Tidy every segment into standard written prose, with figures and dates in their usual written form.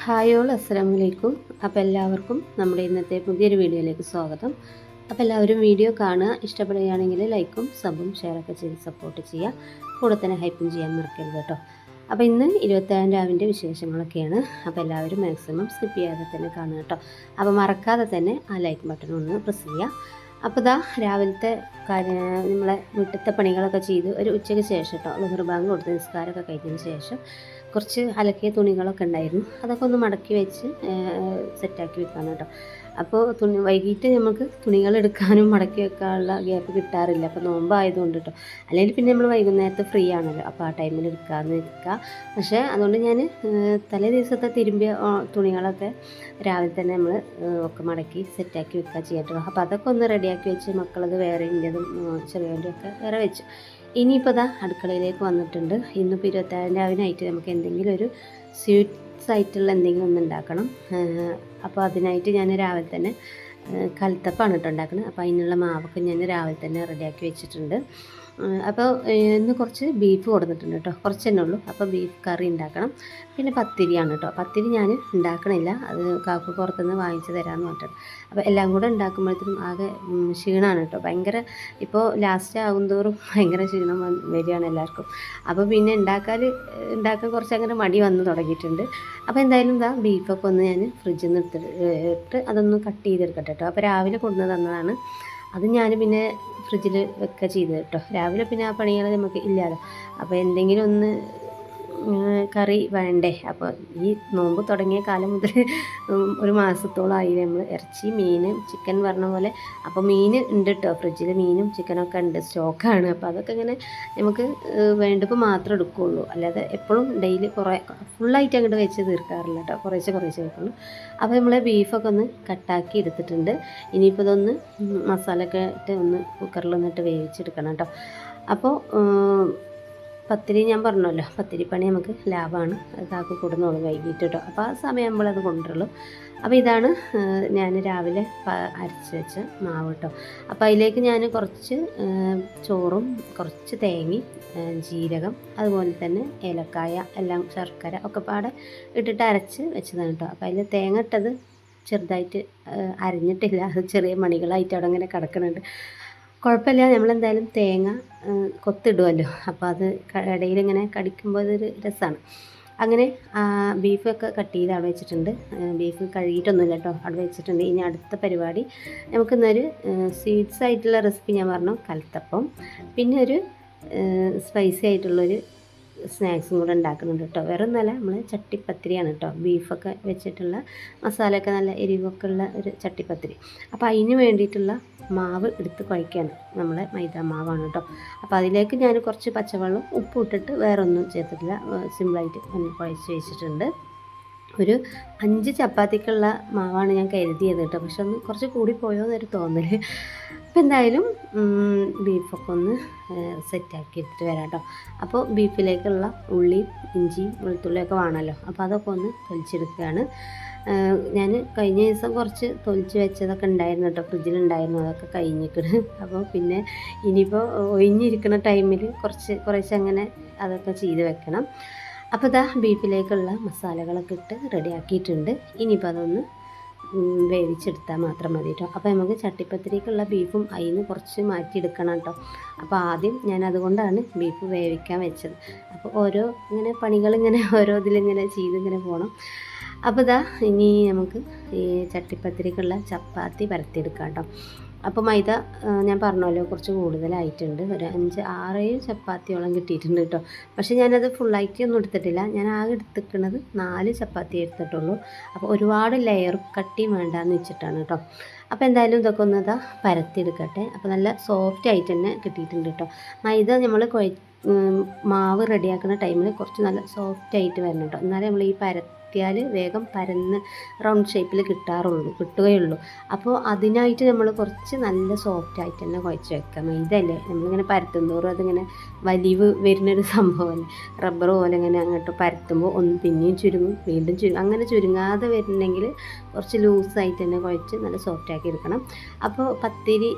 Hi all അസ്സലാമലൈക്കും. അപ്പോൾ എല്ലാവർക്കും നമ്മുടെ ഇന്നത്തെ പുതിയൊരു വീഡിയോയിലേക്ക് സ്വാഗതം. അപ്പോൾ എല്ലാവരും വീഡിയോ കാണുക, ഇഷ്ടപ്പെടുകയാണെങ്കിൽ ലൈക്കും സബും ഷെയറൊക്കെ ചെയ്ത് സപ്പോർട്ട് ചെയ്യുക. കൂടെ തന്നെ ഹൈപ്പും ചെയ്യാൻ മറക്കരുത് കേട്ടോ. അപ്പോൾ ഇന്ന് 25 രാവിൻ്റെ വിശേഷങ്ങളൊക്കെയാണ്. അപ്പോൾ എല്ലാവരും മാക്സിമം സ്കിപ്പ് ചെയ്യാതെ തന്നെ കാണുക കേട്ടോ. അപ്പോൾ മറക്കാതെ തന്നെ ആ ലൈക്ക് ബട്ടൺ ഒന്ന് പ്രസ് ചെയ്യുക. അപ്പോൾ ഇതാ രാവിലത്തെ നമ്മളെ വീട്ടിലത്തെ പണികളൊക്കെ ചെയ്ത് ഒരു ഉച്ചയ്ക്ക് ശേഷം കേട്ടോ ളുഹർ ബാങ്ക് കൊടുത്ത് നിസ്കാരമൊക്കെ കഴിഞ്ഞതിന് ശേഷം കുറച്ച് അലക്കിയ തുണികളൊക്കെ ഉണ്ടായിരുന്നു, അതൊക്കെ ഒന്ന് മടക്കി വെച്ച് സെറ്റാക്കി വെക്കാണ് കേട്ടോ. അപ്പോൾ വൈകിട്ട് നമുക്ക് തുണികൾ എടുക്കാനും മടക്കി വെക്കാനുള്ള ഗ്യാപ്പ് കിട്ടാറില്ല, അപ്പോൾ നോമ്പായതുകൊണ്ട് കേട്ടോ. അല്ലെങ്കിൽ പിന്നെ നമ്മൾ വൈകുന്നേരത്ത് ഫ്രീ ആണല്ലോ, അപ്പോൾ ആ ടൈമിൽ എടുക്കാമെന്ന് വെക്കുക. പക്ഷേ അതുകൊണ്ട് ഞാൻ തലേ ദിവസത്തെ തിരുമ്പിയ തുണികളൊക്കെ രാവിലെ തന്നെ നമ്മൾ ഒക്കെ മടക്കി സെറ്റാക്കി വെക്കുക ചെയ്യട്ടോ. അപ്പോൾ അതൊക്കെ ഒന്ന് റെഡിയാക്കി വെച്ച് മക്കളത് വേറെ ഇൻ്റെതും ചെറിയവൻ്റെ ഒക്കെ വേറെ വെച്ചു. ഇനിയിപ്പോൾ ഇതാ അടുക്കളയിലേക്ക് വന്നിട്ടുണ്ട്. ഇന്നിപ്പോൾ 26 രാവിനായിട്ട് നമുക്ക് എന്തെങ്കിലും ഒരു സ്വീറ്റ്സ് ആയിട്ടുള്ള എന്തെങ്കിലും ഒന്ന് ഉണ്ടാക്കണം. അപ്പോൾ അതിനായിട്ട് ഞാൻ രാവിലെ തന്നെ കൽത്തപ്പാണ് കേട്ടോ ഉണ്ടാക്കുന്നത്. അപ്പോൾ അതിനുള്ള മാവൊക്കെ ഞാൻ രാവിലെ തന്നെ റെഡിയാക്കി വെച്ചിട്ടുണ്ട്. അപ്പോൾ ഇന്ന് കുറച്ച് ബീഫ് കൊടുത്തിട്ടുണ്ട് കേട്ടോ, കുറച്ച് തന്നെ ഉള്ളൂ. അപ്പോൾ ബീഫ് കറി ഉണ്ടാക്കണം. പിന്നെ പത്തിരിയാണ് കേട്ടോ. പത്തിരി ഞാൻ ഉണ്ടാക്കണില്ല, അത് കാക്കു പുറത്തുനിന്ന് വാങ്ങിച്ച് തരാമെന്ന് പറഞ്ഞിട്ടുണ്ട്. അപ്പോൾ എല്ലാം കൂടെ ഉണ്ടാക്കുമ്പോഴത്തേക്കും ആകെ ക്ഷീണമാണ് കേട്ടോ. ഭയങ്കര ഇപ്പോൾ ലാസ്റ്റ് ആകുന്തോറും ഭയങ്കര ക്ഷീണം വരികയാണ് എല്ലാവർക്കും. അപ്പോൾ പിന്നെ ഉണ്ടാക്കാൻ കുറച്ച് അങ്ങനെ മടി വന്ന് തുടങ്ങിയിട്ടുണ്ട്. അപ്പോൾ എന്തായാലും ഇതാ ബീഫൊക്കെ ഒന്ന് ഞാൻ ഫ്രിഡ്ജിൽ നിന്ന് എടുത്തിട്ട് അതൊന്ന് കട്ട് ചെയ്തെടുക്കട്ടെ കേട്ടോ. അപ്പോൾ രാവിലെ കൊണ്ടുവന്ന് തന്നതാണ്, അത് ഞാൻ പിന്നെ ഫ്രിഡ്ജിൽ വെക്കുക ചെയ്ത് കേട്ടോ. രാവിലെ പിന്നെ ആ പണികൾ നമുക്ക് ഇല്ലല്ലോ. അപ്പോൾ എന്തെങ്കിലും ഒന്ന് കറി വേണ്ടേ. അപ്പോൾ ഈ നോമ്പ് തുടങ്ങിയ കാലം മുതൽ ഒരു മാസത്തോളമായി നമ്മൾ ഇറച്ചി മീൻ ചിക്കൻ പറഞ്ഞ പോലെ. അപ്പോൾ മീൻ ഉണ്ട് കേട്ടോ ഫ്രിഡ്ജിൽ, മീനും ചിക്കനൊക്കെ ഉണ്ട്, സ്റ്റോക്കാണ്. അപ്പോൾ അതൊക്കെ ഇങ്ങനെ നമുക്ക് വേണ്ടപ്പോൾ മാത്രം എടുക്കുകയുള്ളൂ, അല്ലാതെ എപ്പോഴും ഡെയിലി കുറേ ഫുള്ളായിട്ട് അങ്ങോട്ട് വെച്ച് തീർക്കാറില്ല കേട്ടോ, കുറേശ്ശെ വെക്കുള്ളൂ. അപ്പോൾ നമ്മൾ ബീഫൊക്കെ ഒന്ന് കട്ടാക്കി എടുത്തിട്ടുണ്ട്. ഇനിയിപ്പോൾ ഇതൊന്ന് മസാലയൊക്കെ ഇട്ട് ഒന്ന് കുക്കറിലൊന്നിട്ട് വേവിച്ചെടുക്കണം കേട്ടോ. അപ്പോൾ പത്തിരി ഞാൻ പറഞ്ഞല്ലോ, പത്തിരി പണി നമുക്ക് ലാഭമാണ്, കാക്ക് കൊടുന്നോളൂ വൈകിട്ട് കേട്ടോ. അപ്പോൾ ആ സമയം നമ്മളത് കൊണ്ടുവരുള്ളൂ. അപ്പോൾ ഇതാണ് ഞാൻ രാവിലെ അരച്ച് വെച്ച മാവ് കേട്ടോ. അപ്പോൾ അതിലേക്ക് ഞാൻ കുറച്ച് ചോറും കുറച്ച് തേങ്ങയും ജീരകം അതുപോലെ തന്നെ ഏലക്കായ എല്ലാം ശർക്കര ഒക്കെ പാടെ ഇട്ടിട്ട് അരച്ച് വെച്ചതാണ് കേട്ടോ. അപ്പോൾ അതിൽ തേങ്ങ ഇട്ടത് ചെറുതായിട്ട് അരിഞ്ഞിട്ടില്ല, അത് ചെറിയ മണികളായിട്ട് അവിടെ ഇങ്ങനെ കിടക്കുന്നുണ്ട്. കുഴപ്പമില്ല, നമ്മളെന്തായാലും തേങ്ങ കൊത്തിടുമല്ലോ, അപ്പോൾ അത് ഇടയിലിങ്ങനെ കടിക്കുമ്പോൾ അതൊരു രസമാണ്. അങ്ങനെ ബീഫൊക്കെ കട്ട് ചെയ്ത് അവിടെ വെച്ചിട്ടുണ്ട്. ബീഫ് കഴുകിയിട്ടൊന്നുമില്ല കേട്ടോ, അവിടെ വെച്ചിട്ടുണ്ട്. ഇനി അടുത്ത പരിപാടി നമുക്കിന്നൊരു സ്വീറ്റ്സ് ആയിട്ടുള്ള റെസിപ്പി ഞാൻ പറഞ്ഞു, കൽത്തപ്പം. പിന്നെ ഒരു സ്പൈസി ആയിട്ടുള്ളൊരു സ്നാക്സും കൂടെ ഉണ്ടാക്കുന്നുണ്ട് കേട്ടോ. വേറെ ഒന്നുമല്ല, നമ്മൾ ചട്ടിപ്പത്തിരിയാണ് കേട്ടോ. ബീഫൊക്കെ വെച്ചിട്ടുള്ള മസാലയൊക്കെ നല്ല എരിവൊക്കെ ഉള്ള ഒരു ചട്ടിപ്പത്തിരി. അപ്പോൾ അതിന് വേണ്ടിയിട്ടുള്ള മാവ് എടുത്ത് കുഴയ്ക്കാണ്, നമ്മളെ മൈദ മാവാണ് കേട്ടോ. അപ്പോൾ അതിലേക്ക് ഞാൻ കുറച്ച് പച്ചവെള്ളം ഉപ്പ് ഇട്ടിട്ട് വേറെ ഒന്നും ചേർത്തിട്ടില്ല, സിമ്പിളായിട്ട് കുഴച്ച് വെച്ചിട്ടുണ്ട്. ഒരു 5 ചപ്പാത്തിക്കുള്ള മാവാണ് ഞാൻ കരുതിയത് കേട്ടോ, പക്ഷെ ഒന്ന് കുറച്ച് കൂടിപ്പോയോ എന്നൊരു തോന്നൽ. അപ്പോൾ എന്തായാലും ബീഫൊക്കെ ഒന്ന് സെറ്റാക്കി എടുത്തിട്ട് വരാം കേട്ടോ. അപ്പോൾ ബീഫിലേക്കുള്ള ഉള്ളി ഇഞ്ചി വെളുത്തുള്ളിയൊക്കെ വേണമല്ലോ, അപ്പോൾ അതൊക്കെ ഒന്ന് തൊലിച്ചെടുക്കുകയാണ്. ഞാൻ കഴിഞ്ഞ ദിവസം കുറച്ച് തൊലിച്ച് വെച്ചതൊക്കെ ഉണ്ടായിരുന്നു കേട്ടോ, ഫ്രിഡ്ജിലുണ്ടായിരുന്നു, അതൊക്കെ കഴിഞ്ഞിട്ട്. അപ്പോൾ പിന്നെ ഇനിയിപ്പോൾ ഒഴിഞ്ഞിരിക്കുന്ന ടൈമിൽ കുറച്ച് അങ്ങനെ അതൊക്കെ ചെയ്ത് വെക്കണം. അപ്പോൾ ഇതാ ബീഫിലേക്കുള്ള മസാലകളൊക്കെ ഇട്ട് റെഡിയാക്കിയിട്ടുണ്ട്. ഇനിയിപ്പോൾ അതൊന്ന് വേവിച്ചെടുത്താൽ മാത്രം മതി കേട്ടോ. അപ്പോൾ നമുക്ക് ചട്ടിപ്പത്തിരിക്കുള്ള ബീഫും അതിൽ നിന്ന് കുറച്ച് മാറ്റിയെടുക്കണം കേട്ടോ. അപ്പോൾ ആദ്യം ഞാൻ അതുകൊണ്ടാണ് ബീഫ് വേവിക്കാൻ വെച്ചത്. അപ്പോൾ ഓരോ ഇങ്ങനെ പണികളിങ്ങനെ ഓരോ ഇതിലിങ്ങനെ ചെയ്തിങ്ങനെ പോകണം. അപ്പോൾ ഇതാ ഇനി നമുക്ക് ഈ ചട്ടിപ്പത്തിരിക്കുള്ള ചപ്പാത്തി പരത്തിയെടുക്കാം കേട്ടോ. അപ്പോൾ മൈദ ഞാൻ പറഞ്ഞല്ലോ കുറച്ച് കൂടുതലായിട്ടുണ്ട്, ഒരു 5-6 ചപ്പാത്തിയോളം കിട്ടിയിട്ടുണ്ട് കേട്ടോ. പക്ഷേ ഞാനത് ഫുള്ളായിട്ട് ഒന്നും എടുത്തിട്ടില്ല, ഞാൻ ആകെ എടുത്തിരിക്കുന്നത് 4 ചപ്പാത്തി എടുത്തിട്ടുള്ളൂ. അപ്പോൾ ഒരുപാട് ലെയർ കട്ടിയും വേണ്ടാന്ന് വെച്ചിട്ടാണ് കേട്ടോ. അപ്പോൾ എന്തായാലും ഇതൊക്കെ ഒന്ന് ഇതാ പരത്തിയെടുക്കട്ടെ. അപ്പോൾ നല്ല സോഫ്റ്റ് ആയിട്ട് തന്നെ കിട്ടിയിട്ടുണ്ട് കേട്ടോ. മൈദ നമ്മൾ മാവ് റെഡിയാക്കുന്ന ടൈമിൽ കുറച്ച് നല്ല സോഫ്റ്റ് ആയിട്ട് വരണം കേട്ടോ, എന്നാലേ നമ്മൾ ഈ പരത്തിയാൽ വേഗം പരന്ന് റൗണ്ട് ഷേപ്പിൽ കിട്ടുകയുള്ളൂ. അപ്പോൾ അതിനായിട്ട് നമ്മൾ കുറച്ച് നല്ല സോഫ്റ്റ് ആയിട്ട് തന്നെ കുഴച്ച് വെക്കുക. മൈദ അല്ലേ, നമ്മളിങ്ങനെ പരത്തുന്തോറും അതിങ്ങനെ വലിവ് വരുന്നൊരു സംഭവമല്ലേ, റബ്ബർ പോലെ ഇങ്ങനെ അങ്ങോട്ട് പരത്തുമ്പോൾ ഒന്ന് പിന്നെയും ചുരുങ്ങും വീണ്ടും ചുരുങ്ങും, അങ്ങനെ ചുരുങ്ങാതെ വരുന്നെങ്കിൽ കുറച്ച് ലൂസായിട്ട് തന്നെ കുഴച്ച് നല്ല സോഫ്റ്റ് ആക്കി എടുക്കണം. അപ്പോൾ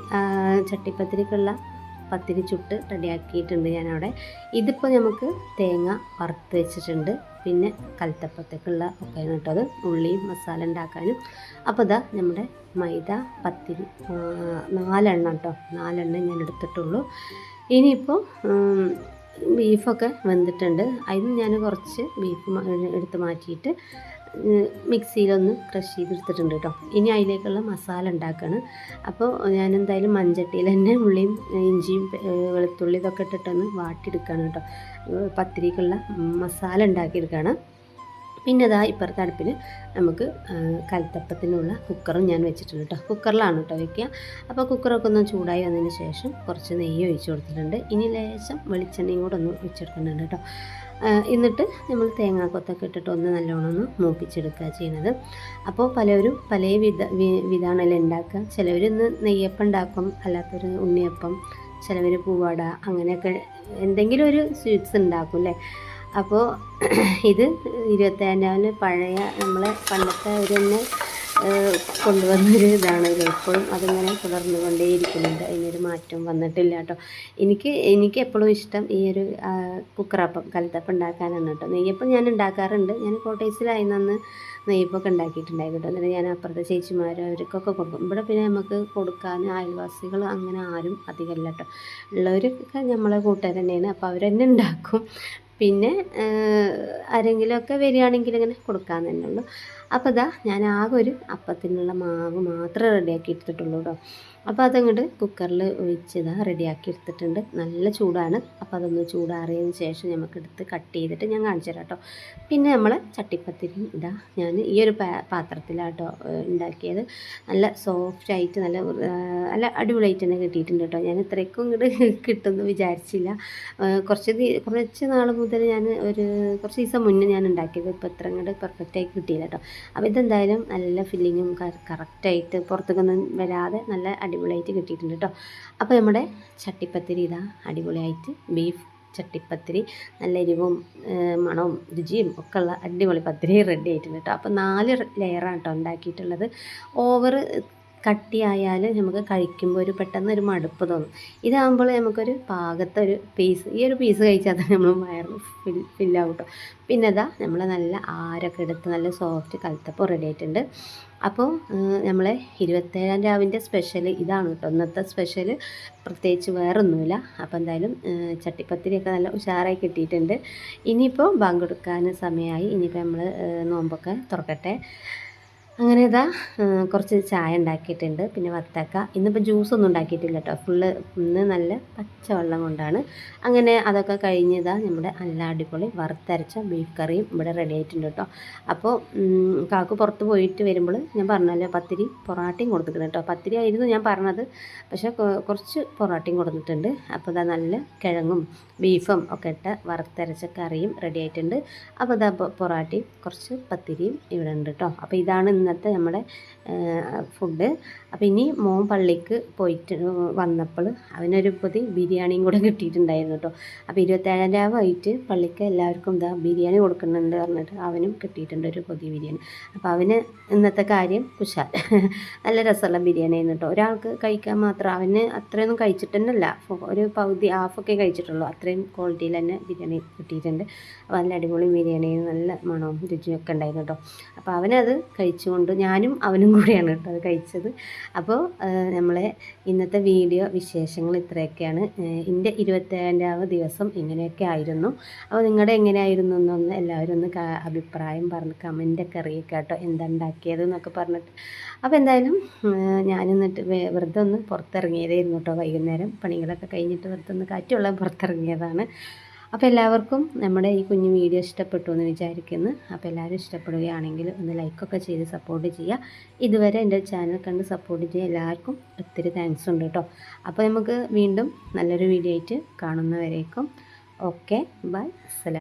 ചട്ടിപ്പത്തിരിക്കുള്ള പത്തിരി ചുട്ട് റെഡിയാക്കിയിട്ടുണ്ട് ഞാനവിടെ. ഇതിപ്പോൾ നമുക്ക് തേങ്ങ വറുത്ത് വെച്ചിട്ടുണ്ട്, പിന്നെ കൽത്തപ്പത്തേക്കുള്ള ഒക്കെ കേട്ടത് ഉള്ളിയും മസാല ഉണ്ടാക്കാനും. അപ്പോൾ ഇതാ നമ്മുടെ മൈദ പത്തിരി 4 എണ്ണം കേട്ടോ, 4 എണ്ണം ഞാൻ എടുത്തിട്ടുള്ളൂ. ഇനിയിപ്പോൾ ബീഫൊക്കെ വെന്തിട്ടുണ്ട്. അതിന് ഞാൻ കുറച്ച് ബീഫ് എടുത്ത് മാറ്റിയിട്ട് മിക്സിയിലൊന്ന് ക്രഷ് ചെയ്തെടുത്തിട്ടുണ്ട് കേട്ടോ. ഇനി അതിലേക്കുള്ള മസാല ഉണ്ടാക്കുകയാണ്. അപ്പോൾ ഞാൻ എന്തായാലും മൺചട്ടിയിൽ തന്നെ ഉള്ളിയും ഇഞ്ചിയും വെളുത്തുള്ളി ഇതൊക്കെ ഇട്ടിട്ടൊന്ന് വാട്ടിയെടുക്കുകയാണ് കേട്ടോ. പത്തിരിക്കുള്ള മസാല ഉണ്ടാക്കിയെടുക്കുകയാണ്. പിന്നെ ഇതാ ഇപ്പുറത്തെ അടുപ്പിൽ നമുക്ക് കൽത്തപ്പത്തിനുള്ള കുക്കറും ഞാൻ വെച്ചിട്ടുണ്ട് കേട്ടോ. കുക്കറിലാണ് കേട്ടോ വയ്ക്കുക. അപ്പോൾ കുക്കറൊക്കെ ഒന്ന് ചൂടായി വന്നതിന് ശേഷം കുറച്ച് നെയ്യ് ഒഴിച്ച് കൊടുത്തിട്ടുണ്ട്. ഇനി ലേശം വെളിച്ചെണ്ണയും കൂടെ ഒന്ന് ഒഴിച്ചെടുക്കുന്നുണ്ട് കേട്ടോ. എന്നിട്ട് നമ്മൾ തേങ്ങാക്കൊത്തൊക്കെ ഇട്ടിട്ട് ഒന്ന് നല്ലോണം ഒന്ന് മൂപ്പിച്ചെടുക്കുക ചെയ്യുന്നത്. അപ്പോൾ പലരും പല വിധാണല്ലോ ഉണ്ടാക്കുക. ചിലവർ ഇന്ന് നെയ്യപ്പം ഉണ്ടാക്കും, അല്ലാത്തൊരു ഉണ്ണിയപ്പം, ചിലവർ പൂവാട, അങ്ങനെയൊക്കെ എന്തെങ്കിലും ഒരു സ്വീറ്റ്സ് ഉണ്ടാക്കും അല്ലേ. അപ്പോൾ ഇത് 25 പഴയ നമ്മളെ പണ്ടത്തെ ഒരു തന്നെ കൊണ്ടുവന്നൊരു ഇതാണല്ലോ. ഇപ്പോഴും അതിങ്ങനെ തുടർന്നുകൊണ്ടേയിരിക്കുന്നുണ്ട്, അതിനൊരു മാറ്റം വന്നിട്ടില്ല കേട്ടോ. എനിക്ക് എപ്പോഴും ഇഷ്ടം ഈ ഒരു കുക്കറപ്പം കൽത്തപ്പം ഉണ്ടാക്കാനാണ് കേട്ടോ. നെയ്യപ്പം ഞാൻ ഉണ്ടാക്കാറുണ്ട്. ഞാൻ കോട്ടേഴ്സിലായിരുന്ന നെയ്യപ്പൊക്കെ ഉണ്ടാക്കിയിട്ടുണ്ടായിരുന്നു കേട്ടോ. എന്നിട്ട് ഞാൻ അപ്പുറത്തെ ചേച്ചിമാർ അവർക്കൊക്കെ കൊടുക്കും. ഇവിടെ പിന്നെ നമുക്ക് കൊടുക്കാൻ അയൽവാസികൾ അങ്ങനെ ആരും അധികമല്ല കേട്ടോ. ഉള്ളവരൊക്കെ നമ്മളെ കൂട്ടുകാർ തന്നെയാണ്. അപ്പോൾ അവർ തന്നെ ഉണ്ടാക്കും. പിന്നെ ആരെങ്കിലുമൊക്കെ വരികയാണെങ്കിൽ ഇങ്ങനെ കൊടുക്കാൻ തന്നെ ഉള്ളൂ. അപ്പോൾ ഇതാ ഞാൻ ആകെ ഒരു അപ്പത്തിനുള്ള മാവ് മാത്രമേ റെഡിയാക്കി എടുത്തിട്ടുള്ളൂ കേട്ടോ. അപ്പോൾ അതങ്ങോട്ട് കുക്കറിൽ ഒഴിച്ചതാ റെഡിയാക്കി എടുത്തിട്ടുണ്ട്. നല്ല ചൂടാണ്. അപ്പോൾ അതൊന്ന് ചൂടാറിയതിന് ശേഷം നമുക്കെടുത്ത് കട്ട് ചെയ്തിട്ട് ഞാൻ കാണിച്ചു തരാം കേട്ടോ. പിന്നെ നമ്മൾ ചട്ടിപ്പത്തിരി ഇതാ ഞാൻ ഈ ഒരു പാത്രത്തിലാട്ടോ ഉണ്ടാക്കിയത്. നല്ല സോഫ്റ്റായിട്ട് നല്ല അടിപൊളിയായിട്ട് തന്നെ കിട്ടിയിട്ടുണ്ട് കേട്ടോ. ഞാൻ ഇത്രയ്ക്കും ഇങ്ങോട്ട് കിട്ടുമെന്ന് വിചാരിച്ചില്ല. കുറച്ച് നാൾ മുതൽ ഞാൻ കുറച്ച് ദിവസം മുന്നേ ഞാൻ ഉണ്ടാക്കിയത്. ഇപ്പോൾ ഇത്ര ഇങ്ങോട്ട് പെർഫെക്റ്റായി കിട്ടിയില്ല കേട്ടോ. അപ്പോൾ ഇതെന്തായാലും നല്ല ഫില്ലിങ്ങും കറക്റ്റായിട്ട് പുറത്തേക്കൊന്നും വരാതെ നല്ല അടിപൊളിയായിട്ട് കിട്ടിയിട്ടുണ്ട് കേട്ടോ. അപ്പോൾ നമ്മുടെ ചട്ടിപ്പത്തിരി ഇതാ അടിപൊളിയായിട്ട് ബീഫ് ചട്ടിപ്പത്തിരി നല്ല എരിവും മണവും രുചിയും ഒക്കെ ഉള്ള അടിപൊളി പത്തിരി റെഡി ആയിട്ടുണ്ട് കേട്ടോ. അപ്പോൾ 4 ലെയറാണ് കേട്ടോ ഉണ്ടാക്കിയിട്ടുള്ളത്. ഓവർ കട്ടിയായാൽ നമുക്ക് കഴിക്കുമ്പോൾ പെട്ടെന്ന് ഒരു മടുപ്പ് തോന്നും. ഇതാകുമ്പോൾ നമുക്കൊരു പാകത്തെ ഒരു പീസ്, ഈ ഒരു പീസ് കഴിച്ചാൽ തന്നെ നമ്മൾ വയറ് ഫില്ലാവും കേട്ടോ. പിന്നെ ഇതാ നമ്മൾ നല്ല ആരൊക്കെ എടുത്ത് നല്ല സോഫ്റ്റ് കൽത്തപ്പം റെഡി ആയിട്ടുണ്ട്. അപ്പോൾ നമ്മളെ 27-ാം രാവിൻ്റെ സ്പെഷ്യൽ ഇതാണ് കേട്ടോ. ഇന്നത്തെ സ്പെഷ്യൽ പ്രത്യേകിച്ച് വേറൊന്നുമില്ല. അപ്പോൾ എന്തായാലും ചട്ടിപ്പത്തിരിയൊക്കെ നല്ല ഉഷാറായി കിട്ടിയിട്ടുണ്ട്. ഇനിയിപ്പോൾ ബാങ്ക് കൊടുക്കാൻ സമയമായി. ഇനിയിപ്പോൾ നമ്മൾ നോമ്പൊക്കെ തുറക്കട്ടെ. അങ്ങനെ ഇതാ കുറച്ച് ചായ ഉണ്ടാക്കിയിട്ടുണ്ട്. പിന്നെ വത്തക്ക. ഇന്നിപ്പോൾ ജ്യൂസൊന്നും ഉണ്ടാക്കിയിട്ടില്ല കേട്ടോ. ഇന്ന് നല്ല പച്ചവെള്ളം കൊണ്ടാണ്. അങ്ങനെ അതൊക്കെ കഴിഞ്ഞതാ നമ്മുടെ നല്ല അടിപൊളി വറുത്തരച്ച ബീഫ് കറിയും ഇവിടെ റെഡി ആയിട്ടുണ്ട് കേട്ടോ. അപ്പോൾ കാക്കു പുറത്ത് പോയിട്ട് വരുമ്പോൾ ഞാൻ പറഞ്ഞല്ലോ പത്തിരി പൊറാട്ടയും കൊടുത്തിട്ടുണ്ട് കേട്ടോ. പത്തിരി ആയിരുന്നു ഞാൻ പറഞ്ഞത്, പക്ഷേ കുറച്ച് പൊറാട്ടയും കൊടുത്തിട്ടുണ്ട്. അപ്പോൾ ഇതാ നല്ല കിഴങ്ങും ബീഫും ഒക്കെ ഇട്ട വറുത്തരച്ച കറിയും റെഡി ആയിട്ടുണ്ട്. അപ്പോൾ ഇതാ പൊറാട്ടയും കുറച്ച് പത്തിരിയും ഇവിടെ ഉണ്ട് കേട്ടോ. അപ്പോൾ ഇതാണ് ഇന്നത്തെ നമ്മുടെ ഫുഡ്. അപ്പോൾ ഇനി മോൻ പള്ളിക്ക് പോയിട്ട് വന്നപ്പോൾ അവനൊരു പൊതി ബിരിയാണിയും കൂടെ കിട്ടിയിട്ടുണ്ടായിരുന്നു കേട്ടോ. അപ്പോൾ 27-ാം രാവായിട്ട് പള്ളിക്ക് എല്ലാവർക്കും ഇതാ ബിരിയാണി കൊടുക്കുന്നുണ്ട് പറഞ്ഞിട്ട് അവനും കിട്ടിയിട്ടുണ്ട് ഒരു പൊതി ബിരിയാണി. അപ്പോൾ അവന് ഇന്നത്തെ കാര്യം കുശാൽ. നല്ല രസമുള്ള ബിരിയാണി ആയിരുന്നു കേട്ടോ. ഒരാൾക്ക് കഴിക്കാൻ മാത്രം, അവന് അത്രയൊന്നും കഴിച്ചിട്ട് തന്നെയല്ല, ഒരു പകുതി ഹാഫൊക്കെ കഴിച്ചിട്ടുള്ളൂ. അത്രയും ക്വാളിറ്റിയിൽ തന്നെ ബിരിയാണി കിട്ടിയിട്ടുണ്ട്. അപ്പോൾ നല്ല അടിപൊളി ബിരിയാണി, നല്ല മണവും രുചിയൊക്കെ ഉണ്ടായിരുന്നു കേട്ടോ. അപ്പോൾ അവനത് കഴിച്ചുകൊണ്ട് ഞാനും അവനും കൂടിയാണ് കേട്ടോ അത് കഴിച്ചത്. അപ്പോൾ നമ്മളെ ഇന്നത്തെ വീഡിയോ വിശേഷങ്ങൾ ഇത്രയൊക്കെയാണ്. എൻ്റെ 27-ാം ദിവസം ഇങ്ങനെയൊക്കെ ആയിരുന്നു. അപ്പോൾ നിങ്ങളുടെ എങ്ങനെയായിരുന്നു എന്നൊന്ന് എല്ലാവരും ഒന്ന് അഭിപ്രായം പറഞ്ഞ് കമൻറ്റൊക്കെ അറിയിക്കുക കേട്ടോ, എന്താ ഉണ്ടാക്കിയത് എന്നൊക്കെ പറഞ്ഞിട്ട്. അപ്പോൾ എന്തായാലും ഞാനിന്നിട്ട് വെറുതെ ഒന്ന് പുറത്തിറങ്ങിയതായിരുന്നു കേട്ടോ. വൈകുന്നേരം പണികളൊക്കെ കഴിഞ്ഞിട്ട് വെറുതെ ഒന്ന് കാറ്റുള്ള പുറത്തിറങ്ങിയതാണ്. അപ്പോൾ എല്ലാവർക്കും നമ്മുടെ ഈ കുഞ്ഞു വീഡിയോ ഇഷ്ടപ്പെട്ടു എന്ന് വിചാരിക്കുന്നു. അപ്പോൾ എല്ലാവരും ഇഷ്ടപ്പെടുകയാണെങ്കിൽ ഒന്ന് ലൈക്കൊക്കെ ചെയ്ത് സപ്പോർട്ട് ചെയ്യുക. ഇതുവരെ എൻ്റെ ചാനൽ കണ്ട് സപ്പോർട്ട് ചെയ്യുക എല്ലാവർക്കും ഒത്തിരി താങ്ക്സ് ഉണ്ട് കേട്ടോ. അപ്പോൾ നമുക്ക് വീണ്ടും നല്ലൊരു വീഡിയോ ആയിട്ട് കാണുന്നവരേക്കും ഓക്കെ ബൈ, അസ്സലാം.